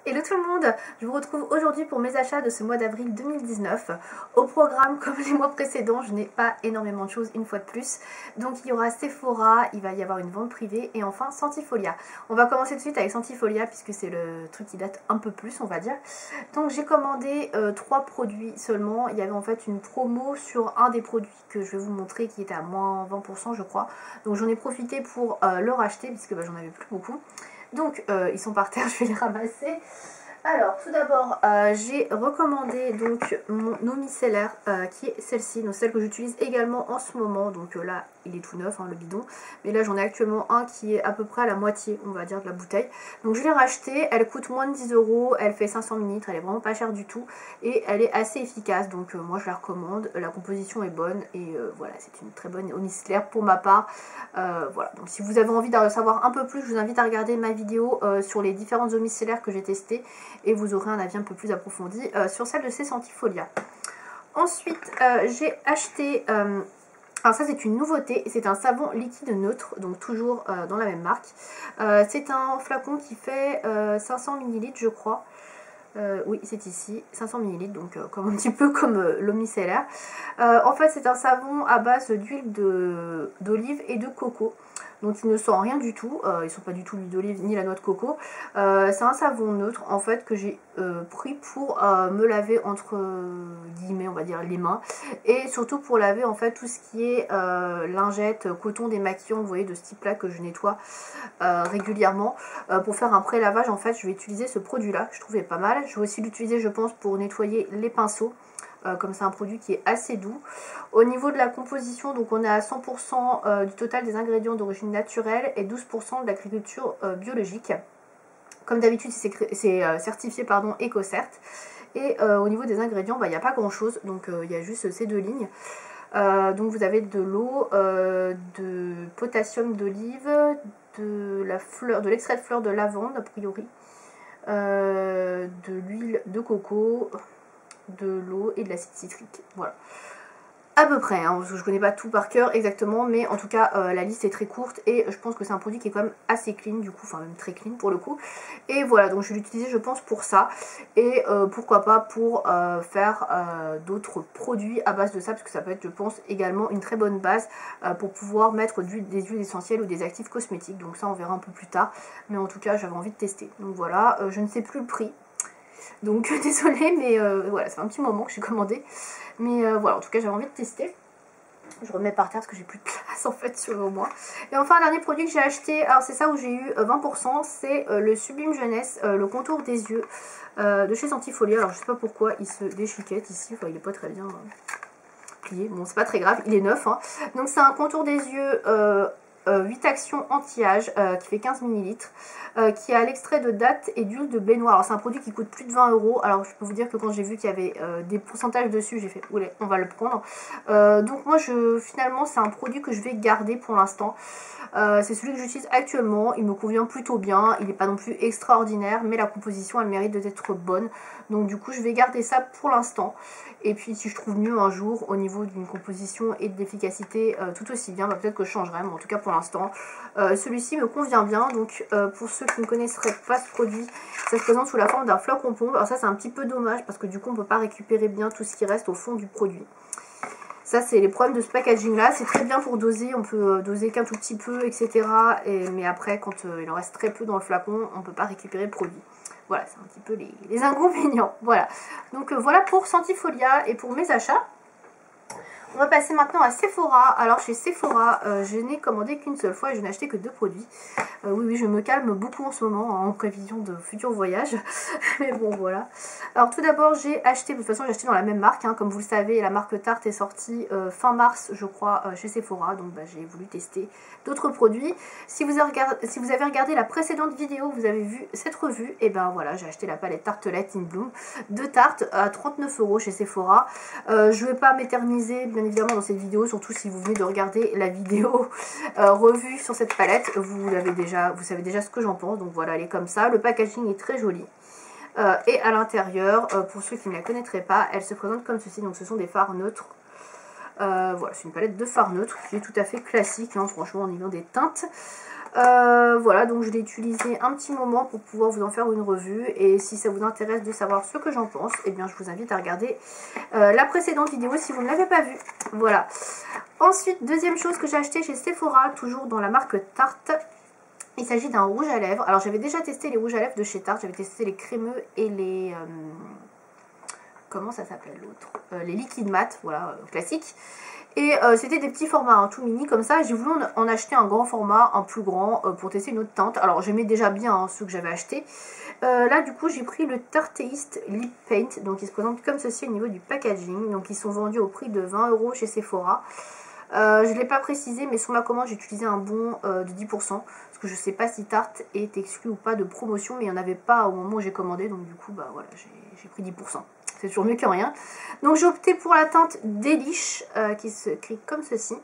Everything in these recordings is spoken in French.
Hello tout le monde, je vous retrouve aujourd'hui pour mes achats de ce mois d'avril 2019. Au programme, comme les mois précédents, je n'ai pas énormément de choses une fois de plus. Donc il y aura Sephora, il va y avoir une vente privée et enfin Sentifolia. On va commencer tout de suite avec Sentifolia puisque c'est le truc qui date un peu plus on va dire. Donc j'ai commandé 3 produits seulement. Il y avait en fait une promo sur un des produits que je vais vous montrer qui était à moins 20% je crois. Donc j'en ai profité pour le racheter puisque j'en avais plus beaucoup. Donc ils sont par terre, je vais les ramasser. Alors tout d'abord j'ai recommandé donc mon micellaire qui est celle-ci, donc celle que j'utilise également en ce moment. Donc là il est tout neuf hein, le bidon, mais là j'en ai actuellement un qui est à peu près à la moitié on va dire de la bouteille. Donc je l'ai racheté, elle coûte moins de 10 €, elle fait 500 ml, elle est vraiment pas chère du tout et elle est assez efficace. Donc moi je la recommande, la composition est bonne et voilà, c'est une très bonne eau micellaire pour ma part. Voilà, donc si vous avez envie de savoir un peu plus, je vous invite à regarder ma vidéo sur les différentes eaux micellaires que j'ai testées et vous aurez un avis un peu plus approfondi sur celle de ces Sentifolia. Ensuite j'ai acheté alors ça c'est une nouveauté, c'est un savon liquide neutre, donc toujours dans la même marque. C'est un flacon qui fait 500 ml je crois. Oui c'est ici, 500 ml, donc comme un petit peu comme l'eau micellaire. En fait c'est un savon à base d'huile d'olive et de coco. Donc il ne sent rien du tout, ils ne sont pas du tout l'huile d'olive ni la noix de coco. C'est un savon neutre en fait que j'ai pris pour me laver entre guillemets on va dire les mains. Et surtout pour laver en fait tout ce qui est lingette, coton démaquillant, vous voyez de ce type là que je nettoie régulièrement. Pour faire un pré-lavage en fait je vais utiliser ce produit là, je trouvais pas mal. Je vais aussi l'utiliser je pense pour nettoyer les pinceaux. Comme c'est un produit qui est assez doux. Au niveau de la composition, donc on est à 100% du total des ingrédients d'origine naturelle et 12% de l'agriculture biologique. Comme d'habitude c'est certifié pardon, EcoCert. Et au niveau des ingrédients, il n'y a pas grand chose, donc il y a juste ces deux lignes. Donc vous avez de l'eau, de potassium d'olive, de l'extrait de fleur de lavande a priori, de l'huile de coco, de l'eau et de l'acide citrique, voilà. À peu près, hein, parce que je connais pas tout par cœur exactement, mais en tout cas la liste est très courte et je pense que c'est un produit qui est quand même assez clean du coup, enfin même très clean pour le coup. Et voilà, donc je vais l'utiliser je pense pour ça et pourquoi pas pour faire d'autres produits à base de ça, parce que ça peut être je pense également une très bonne base pour pouvoir mettre des huiles essentielles ou des actifs cosmétiques. Donc ça on verra un peu plus tard, mais en tout cas j'avais envie de tester. Donc voilà, je ne sais plus le prix. Donc désolée mais voilà, c'est un petit moment que j'ai commandé. Mais voilà, en tout cas j'avais envie de tester. Je remets par terre parce que j'ai plus de place en fait sur moi. Et enfin un dernier produit que j'ai acheté, alors c'est ça où j'ai eu 20%, c'est le Sublime Jeunesse, le contour des yeux de chez Sentifolia. Alors je sais pas pourquoi il se déchiquette ici, enfin il est pas très bien plié, bon c'est pas très grave, il est neuf hein. Donc c'est un contour des yeux 8 actions anti-âge qui fait 15 ml, qui a l'extrait de date et d'huile de blé noir. Alors c'est un produit qui coûte plus de 20 €. Alors je peux vous dire que quand j'ai vu qu'il y avait des pourcentages dessus, j'ai fait oulé, on va le prendre. Donc moi finalement c'est un produit que je vais garder pour l'instant. C'est celui que j'utilise actuellement, il me convient plutôt bien, il n'est pas non plus extraordinaire, mais la composition elle mérite d'être bonne. Donc du coup je vais garder ça pour l'instant. Et puis si je trouve mieux un jour au niveau d'une composition et de l'efficacité tout aussi bien, peut-être que je changerai, mais en tout cas pour l'instant celui-ci me convient bien. Donc pour ceux qui ne connaisseraient pas ce produit, ça se présente sous la forme d'un flacon pompe. Alors ça c'est un petit peu dommage parce que du coup on ne peut pas récupérer bien tout ce qui reste au fond du produit. Ça c'est les problèmes de ce packaging là, c'est très bien pour doser, on peut doser qu'un tout petit peu etc. Mais après quand il en reste très peu dans le flacon, on ne peut pas récupérer le produit. Voilà, c'est un petit peu les inconvénients. Voilà, donc voilà pour Sentifolia et pour mes achats. On va passer maintenant à Sephora. Alors chez Sephora, je n'ai commandé qu'une seule fois et je n'ai acheté que 2 produits. Oui, je me calme beaucoup en ce moment hein, en prévision de futurs voyages. Mais bon, voilà. Alors tout d'abord, j'ai acheté, de toute façon j'ai acheté dans la même marque. Hein, comme vous le savez, la marque Tarte est sortie fin mars, je crois, chez Sephora. Donc j'ai voulu tester d'autres produits. Si vous avez regardé la précédente vidéo, vous avez vu cette revue. Et ben voilà, j'ai acheté la palette Tartelette in Bloom de Tarte à 39 € chez Sephora. Je ne vais pas m'éterniser bien évidemment dans cette vidéo, surtout si vous venez de regarder la vidéo revue sur cette palette, vous savez déjà ce que j'en pense. Donc voilà, elle est comme ça, le packaging est très joli. Et à l'intérieur, pour ceux qui ne la connaîtraient pas, elle se présente comme ceci. Donc ce sont des fards neutres. Voilà, c'est une palette de fards neutres qui est tout à fait classique, hein, franchement au niveau des teintes. Voilà, donc je l'ai utilisé un petit moment pour pouvoir vous en faire une revue. Et si ça vous intéresse de savoir ce que j'en pense, eh bien je vous invite à regarder la précédente vidéo si vous ne l'avez pas vue. Voilà. Ensuite, deuxième chose que j'ai acheté chez Sephora, toujours dans la marque Tarte. Il s'agit d'un rouge à lèvres. Alors j'avais déjà testé les rouges à lèvres de chez Tarte. J'avais testé les crémeux et les... comment ça s'appelle l'autre, les liquides mat, voilà, classique. Et c'était des petits formats, hein, tout mini comme ça. J'ai voulu en acheter un grand format, un plus grand, pour tester une autre teinte. Alors j'aimais déjà bien hein, ceux que j'avais achetés. Là du coup j'ai pris le Tarteist Lip Paint. Donc il se présente comme ceci au niveau du packaging. Donc ils sont vendus au prix de 20 € chez Sephora. Je ne l'ai pas précisé, mais sur ma commande j'ai utilisé un bon de 10%. Parce que je ne sais pas si Tarte est exclu ou pas de promotion. Mais il n'y en avait pas au moment où j'ai commandé. Donc du coup bah voilà, j'ai pris 10%. C'est toujours mieux que rien. Donc j'ai opté pour la teinte Delish qui s'écrit comme ceci.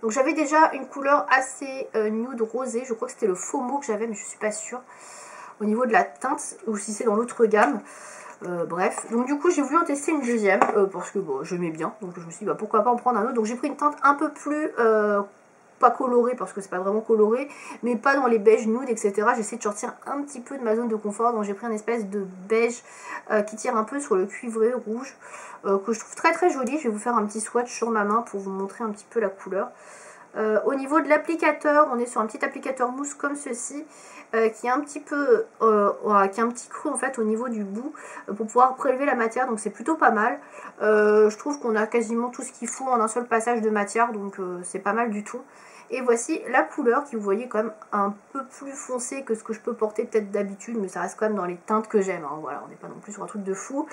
Donc j'avais déjà une couleur assez nude rosée. Je crois que c'était le Fomo que j'avais, mais je ne suis pas sûre. Au niveau de la teinte, ou si c'est dans l'autre gamme. Bref, donc du coup j'ai voulu en tester une deuxième. Parce que bon, je m'aimais bien. Donc je me suis dit bah, pourquoi pas en prendre un autre. Donc j'ai pris une teinte un peu plus... pas coloré parce que c'est pas vraiment coloré, mais pas dans les beiges nudes etc. J'essaie de sortir un petit peu de ma zone de confort, donc j'ai pris une espèce de beige qui tire un peu sur le cuivré rouge que je trouve très très joli. Je vais vous faire un petit swatch sur ma main pour vous montrer un petit peu la couleur. Au niveau de l'applicateur, on est sur un petit applicateur mousse comme ceci qui est un petit peu qui a un petit creux en fait au niveau du bout pour pouvoir prélever la matière, donc c'est plutôt pas mal. Je trouve qu'on a quasiment tout ce qu'il faut en un seul passage de matière, donc c'est pas mal du tout. Et voici la couleur qui vous voyez quand même un peu plus foncée que ce que je peux porter peut-être d'habitude, mais ça reste quand même dans les teintes que j'aime, hein. Voilà, on n'est pas non plus sur un truc de fou.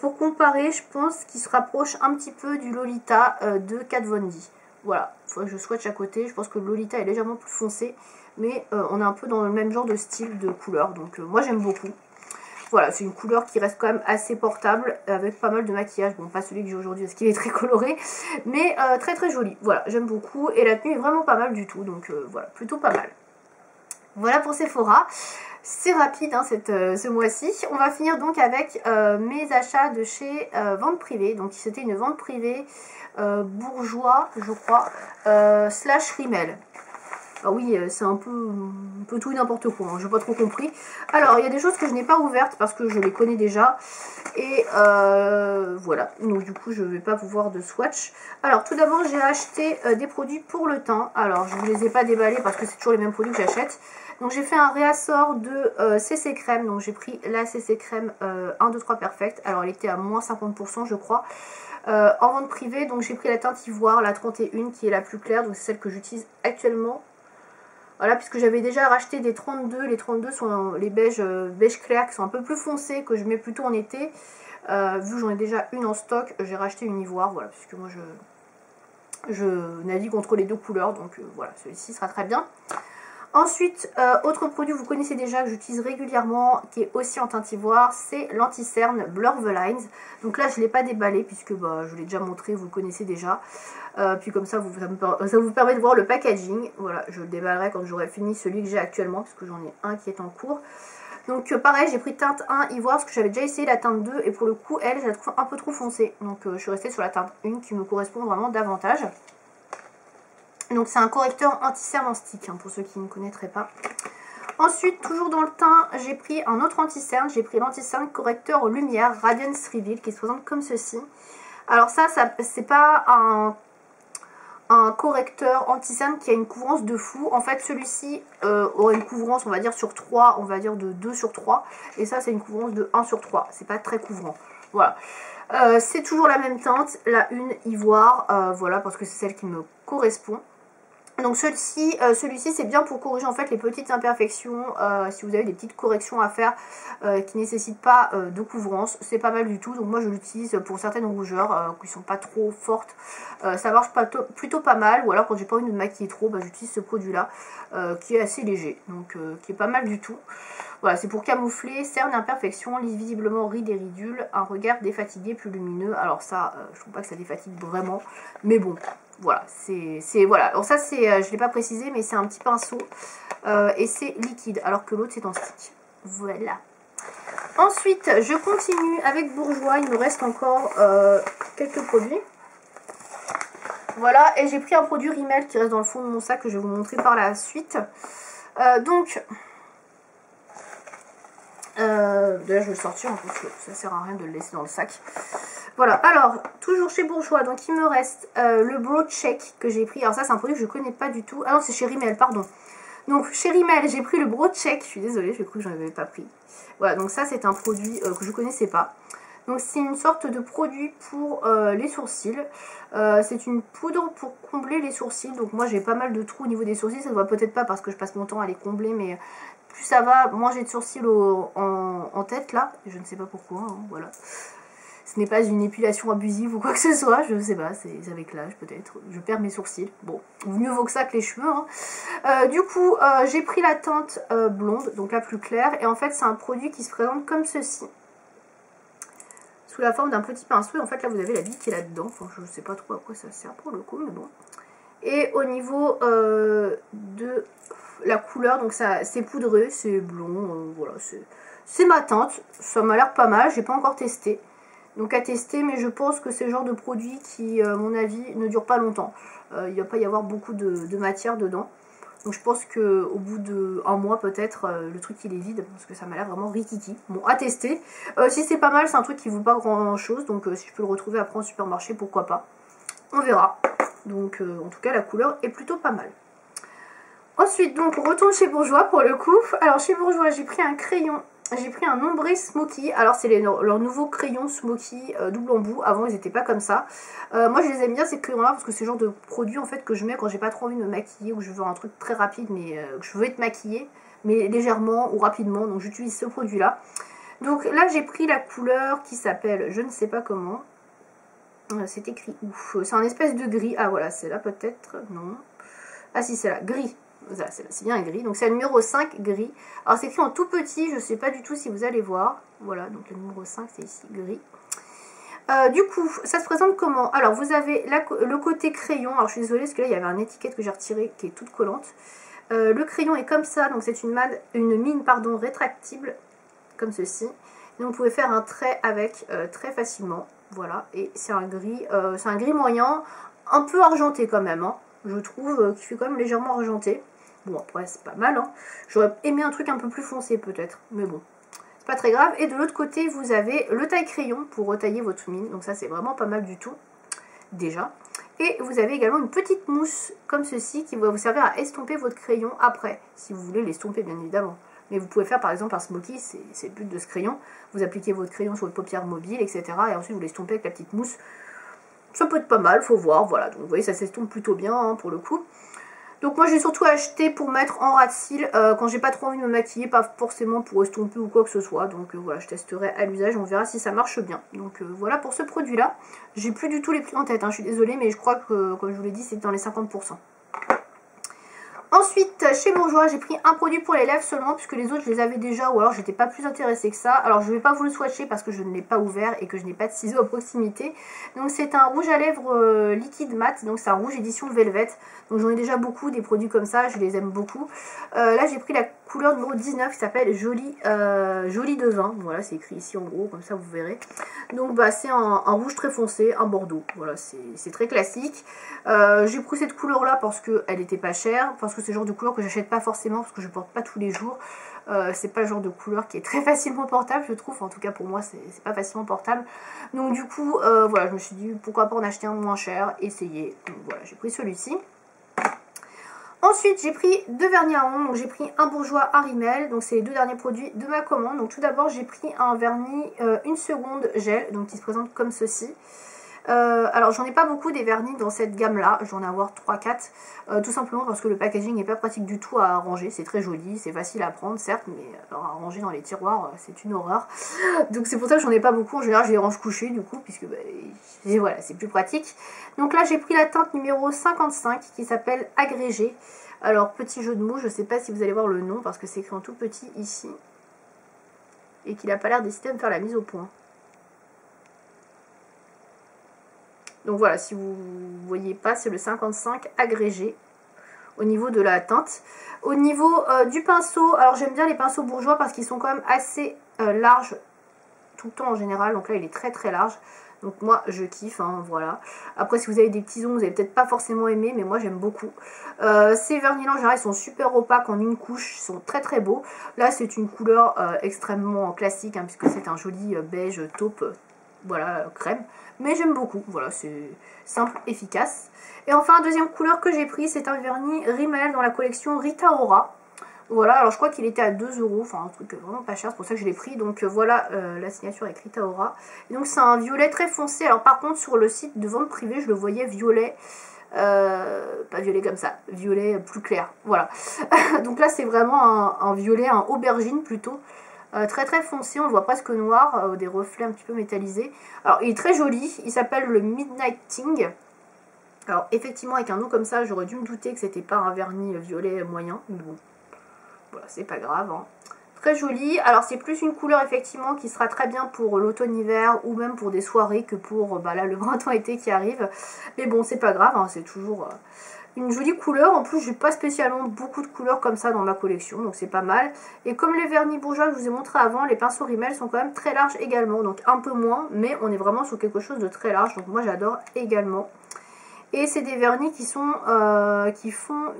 Pour comparer, je pense qu'il se rapproche un petit peu du Lolita de Kat Von D. Voilà, il faudrait que je swatch à côté. Je pense que le Lolita est légèrement plus foncé, mais on est un peu dans le même genre de style de couleur, donc moi j'aime beaucoup. Voilà, c'est une couleur qui reste quand même assez portable, avec pas mal de maquillage. Bon, pas celui que j'ai aujourd'hui parce qu'il est très coloré, mais très très joli. Voilà, j'aime beaucoup, et la tenue est vraiment pas mal du tout, donc voilà, plutôt pas mal. Voilà pour Sephora. C'est rapide hein, ce mois-ci. On va finir donc avec mes achats de chez Vente Privée. Donc c'était une vente privée bourgeois, je crois, slash Rimmel. Ah oui, c'est un peu tout et n'importe quoi, hein, j'ai pas trop compris. Alors, il y a des choses que je n'ai pas ouvertes parce que je les connais déjà. Et voilà, donc du coup, je ne vais pas vous voir de swatch. Alors, tout d'abord, j'ai acheté des produits pour le teint. Alors, je ne vous les ai pas déballés parce que c'est toujours les mêmes produits que j'achète. Donc, j'ai fait un réassort de CC Crème. Donc, j'ai pris la CC Crème 1, 2, 3 Perfect. Alors, elle était à moins 50%, je crois. En vente privée, donc j'ai pris la teinte ivoire, la 31 qui est la plus claire. Donc, c'est celle que j'utilise actuellement. Voilà, puisque j'avais déjà racheté des 32. Les 32 sont les beiges clairs qui sont un peu plus foncés, que je mets plutôt en été. Vu que j'en ai déjà une en stock, j'ai racheté une ivoire. Voilà, puisque moi je navigue entre les deux couleurs. Donc voilà, celui-ci sera très bien. Ensuite, autre produit que vous connaissez déjà, que j'utilise régulièrement, qui est aussi en teinte ivoire, c'est l'anti-cerne Blur the Lines. Donc là, je ne l'ai pas déballé, puisque bah, je l'ai déjà montré, vous le connaissez déjà. Puis comme ça, ça vous permet de voir le packaging. Voilà, je le déballerai quand j'aurai fini celui que j'ai actuellement, parce que j'en ai un qui est en cours. Donc pareil, j'ai pris teinte 1 ivoire, parce que j'avais déjà essayé la teinte 2, et pour le coup, elle, je la trouve un peu trop foncée. Donc je suis restée sur la teinte 1, qui me correspond vraiment davantage. Donc c'est un correcteur anti-cerne en stick, hein, pour ceux qui ne connaîtraient pas. Ensuite, toujours dans le teint, j'ai pris un autre anti-cerne. J'ai pris l'anti-cerne correcteur lumière Radiance Reveal qui se présente comme ceci. Alors ça c'est pas un correcteur anti-cerne qui a une couvrance de fou. En fait, celui-ci aurait une couvrance, on va dire, sur 3, on va dire de 2 sur 3. Et ça, c'est une couvrance de 1 sur 3. C'est pas très couvrant. Voilà. C'est toujours la même teinte, la 1 ivoire. Voilà, parce que c'est celle qui me correspond. Donc celui-ci c'est bien pour corriger en fait les petites imperfections, si vous avez des petites corrections à faire qui ne nécessitent pas de couvrance, c'est pas mal du tout. Donc moi je l'utilise pour certaines rougeurs qui sont pas trop fortes, ça marche plutôt pas mal. Ou alors quand j'ai pas envie de me maquiller trop, bah, j'utilise ce produit là qui est assez léger, donc qui est pas mal du tout. Voilà, c'est pour camoufler cernes et imperfections, visiblement rides et ridules, un regard défatigué plus lumineux. Alors ça, je trouve pas que ça défatigue vraiment, mais bon, voilà, voilà. Alors ça, c'est, je l'ai pas précisé, mais c'est un petit pinceau et c'est liquide, alors que l'autre c'est en stick. Voilà. Ensuite, je continue avec Bourjois. Il me reste encore quelques produits. Voilà, et j'ai pris un produit Rimmel qui reste dans le fond de mon sac que je vais vous montrer par la suite. D'ailleurs je vais le sortir parce que ça sert à rien de le laisser dans le sac. Voilà, alors toujours chez Bourjois, donc il me reste le Broad Check que j'ai pris. Alors ça c'est un produit que je connais pas du tout. Ah non, c'est chez Rimmel, pardon. Donc chez Rimmel j'ai pris le Broad Check. Je suis désolée, j'ai cru que j'en avais pas pris. Voilà, donc ça c'est un produit que je connaissais pas. Donc c'est une sorte de produit pour les sourcils. C'est une poudre pour combler les sourcils. Donc moi j'ai pas mal de trous au niveau des sourcils. Ça se voit peut-être pas parce que je passe mon temps à les combler, mais plus ça va, moins j'ai de sourcils en tête là. Je ne sais pas pourquoi, hein, voilà. Ce n'est pas une épilation abusive ou quoi que ce soit, je ne sais pas, c'est avec l'âge peut-être. Je perds mes sourcils. Bon, mieux vaut que ça que les cheveux. Hein. Du coup, j'ai pris la teinte blonde, donc la plus claire. Et en fait, c'est un produit qui se présente comme ceci. Sous la forme d'un petit pinceau. Et en fait, là, vous avez la bille qui est là-dedans. Enfin, je ne sais pas trop à quoi ça sert pour le coup, mais bon. Et au niveau de la couleur, donc ça c'est poudreux, c'est blond, voilà, c'est ma teinte. Ça m'a l'air pas mal, j'ai pas encore testé. Donc à tester, mais je pense que c'est le genre de produit qui, à mon avis, ne dure pas longtemps. Il ne va pas y avoir beaucoup de matière dedans. Donc je pense qu'au bout d'un mois peut-être, le truc il est vide, parce que ça m'a l'air vraiment rikiki. Bon, à tester. Si c'est pas mal, c'est un truc qui vaut pas grand chose, donc si je peux le retrouver après en supermarché, pourquoi pas. On verra. Donc en tout cas la couleur est plutôt pas mal. Ensuite donc on retourne chez Bourjois pour le coup. Alors chez Bourjois j'ai pris un crayon. J'ai pris un ombré Smoky. Alors c'est leur nouveau crayon Smoky double embout. Avant ils n'étaient pas comme ça. Moi je les aime bien ces crayons là parce que c'est le genre de produit en fait que je mets quand j'ai pas trop envie de me maquiller ou que je veux un truc très rapide mais que je veux être maquillée mais légèrement ou rapidement. Donc j'utilise ce produit là. Donc là j'ai pris la couleur qui s'appelle je ne sais pas comment. C'est écrit ouf. C'est un espèce de gris. Ah voilà, c'est là peut-être. Non. Ah si, c'est là. Gris. Voilà, c'est bien un gris. Donc c'est le numéro 5 gris. Alors c'est écrit en tout petit. Je ne sais pas du tout si vous allez voir. Voilà, donc le numéro 5 c'est ici gris. Du coup, ça se présente comment? Alors vous avez le côté crayon. Alors je suis désolée parce que là il y avait une étiquette que j'ai retirée qui est toute collante. Le crayon est comme ça. Donc c'est une mine pardon, rétractible. Comme ceci. Donc vous pouvez faire un trait avec très facilement. Voilà, et c'est un gris moyen, un peu argenté quand même, hein. Je trouve qu'il fait quand même légèrement argenté. Bon après c'est pas mal, hein. J'aurais aimé un truc un peu plus foncé peut-être, mais bon, c'est pas très grave. Et de l'autre côté vous avez le taille-crayon pour retailler votre mine, donc ça c'est vraiment pas mal du tout, déjà. Et vous avez également une petite mousse comme ceci qui va vous servir à estomper votre crayon après, si vous voulez l'estomper bien évidemment. Mais vous pouvez faire par exemple un smoky, c'est le but de ce crayon. Vous appliquez votre crayon sur votre paupière mobile, etc. Et ensuite vous l'estompez avec la petite mousse. Ça peut être pas mal, faut voir. Voilà, donc vous voyez, ça s'estompe plutôt bien hein, pour le coup. Donc moi j'ai surtout acheté pour mettre en ras de cils quand j'ai pas trop envie de me maquiller, pas forcément pour estomper ou quoi que ce soit. Donc voilà, je testerai à l'usage, on verra si ça marche bien. Donc voilà pour ce produit là. J'ai plus du tout les prix en tête, hein, je suis désolée, mais je crois que comme je vous l'ai dit, c'est dans les 50%. Ensuite, chez Bourjois, j'ai pris un produit pour les lèvres seulement, puisque les autres, je les avais déjà, ou alors j'étais pas plus intéressée que ça. Alors, je ne vais pas vous le swatcher parce que je ne l'ai pas ouvert et que je n'ai pas de ciseaux à proximité. Donc, c'est un rouge à lèvres liquide mat, donc c'est un rouge édition Velvet. Donc, j'en ai déjà beaucoup, des produits comme ça, je les aime beaucoup. Là, j'ai pris la couleur numéro 19 qui s'appelle Jolie de vin. Voilà, c'est écrit ici en gros, comme ça vous verrez. Donc, bah, c'est un rouge très foncé, un bordeaux. Voilà, c'est très classique. J'ai pris cette couleur-là parce qu'elle n'était pas chère, parce que c'est le genre de couleur que j'achète pas forcément, parce que je porte pas tous les jours. C'est pas le genre de couleur qui est très facilement portable, je trouve. En tout cas, pour moi, c'est pas facilement portable. Donc, du coup, voilà, je me suis dit, pourquoi pas en acheter un moins cher, essayer. Donc, voilà, j'ai pris celui-ci. Ensuite, j'ai pris deux vernis à ongles. Donc, j'ai pris un Bourjois, un Rimmel. Donc, c'est les deux derniers produits de ma commande. Donc, tout d'abord, j'ai pris un vernis 1 seconde gel, donc qui se présente comme ceci. Alors j'en ai pas beaucoup des vernis dans cette gamme là, j'en ai avoir 3-4 tout simplement parce que le packaging n'est pas pratique du tout à ranger. C'est très joli, c'est facile à prendre certes, mais alors, à ranger dans les tiroirs c'est une horreur. Donc c'est pour ça que j'en ai pas beaucoup, en général je les range couchés du coup, puisque bah, voilà, c'est plus pratique. Donc là j'ai pris la teinte numéro 55 qui s'appelle Agrégé. Alors petit jeu de mots, je sais pas si vous allez voir le nom parce que c'est écrit en tout petit ici et qu'il a pas l'air décidé à me faire la mise au point. Donc voilà, si vous ne voyez pas, c'est le 55 agrégé au niveau de la teinte. Au niveau du pinceau, alors j'aime bien les pinceaux Bourjois parce qu'ils sont quand même assez larges tout le temps en général. Donc là, il est très très large. Donc moi je kiffe, hein, voilà. Après si vous avez des petits ongles, vous n'allez peut-être pas forcément aimer, mais moi j'aime beaucoup. Ces vernis là en général ils sont super opaques en une couche, ils sont très très beaux. Là c'est une couleur extrêmement classique, hein, puisque c'est un joli beige taupe, voilà, crème. Mais j'aime beaucoup, voilà, c'est simple, efficace. Et enfin, deuxième couleur que j'ai pris, c'est un vernis Rimmel dans la collection Rita Ora. Voilà, alors je crois qu'il était à 2 €, enfin un truc vraiment pas cher, c'est pour ça que je l'ai pris. Donc voilà, la signature avec Rita Ora. Et donc c'est un violet très foncé. Alors par contre, sur le site de vente privée, je le voyais violet, pas violet comme ça, violet plus clair, voilà. Donc là, c'est vraiment un violet, un aubergine plutôt. Très très foncé, on le voit presque noir, des reflets un petit peu métallisés. Alors il est très joli, il s'appelle le Midnight Ting. Alors effectivement avec un nom comme ça j'aurais dû me douter que c'était pas un vernis violet moyen, mais bon, voilà, c'est pas grave, hein. Très joli, alors c'est plus une couleur effectivement qui sera très bien pour l'automne-hiver ou même pour des soirées que pour là, le printemps-été qui arrive. Mais bon, c'est pas grave, hein, c'est toujours une jolie couleur. En plus, j'ai pas spécialement beaucoup de couleurs comme ça dans ma collection, donc c'est pas mal. Et comme les vernis bourgeois que je vous ai montré avant, les pinceaux Rimmel sont quand même très larges également, donc un peu moins, mais on est vraiment sur quelque chose de très large, donc moi j'adore également. Et c'est des vernis qui font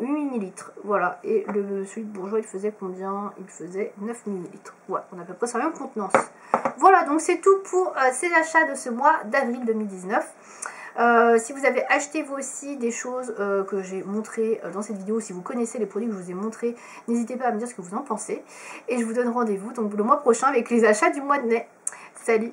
8 ml. Voilà. Et celui de Bourjois, il faisait combien? Il faisait 9 ml. Ouais, on a à peu près sur la même contenance. Voilà, donc c'est tout pour ces achats de ce mois d'avril 2019. Si vous avez acheté vous aussi des choses que j'ai montrées dans cette vidéo, si vous connaissez les produits que je vous ai montrés, n'hésitez pas à me dire ce que vous en pensez. Et je vous donne rendez-vous donc le mois prochain avec les achats du mois de mai. Salut!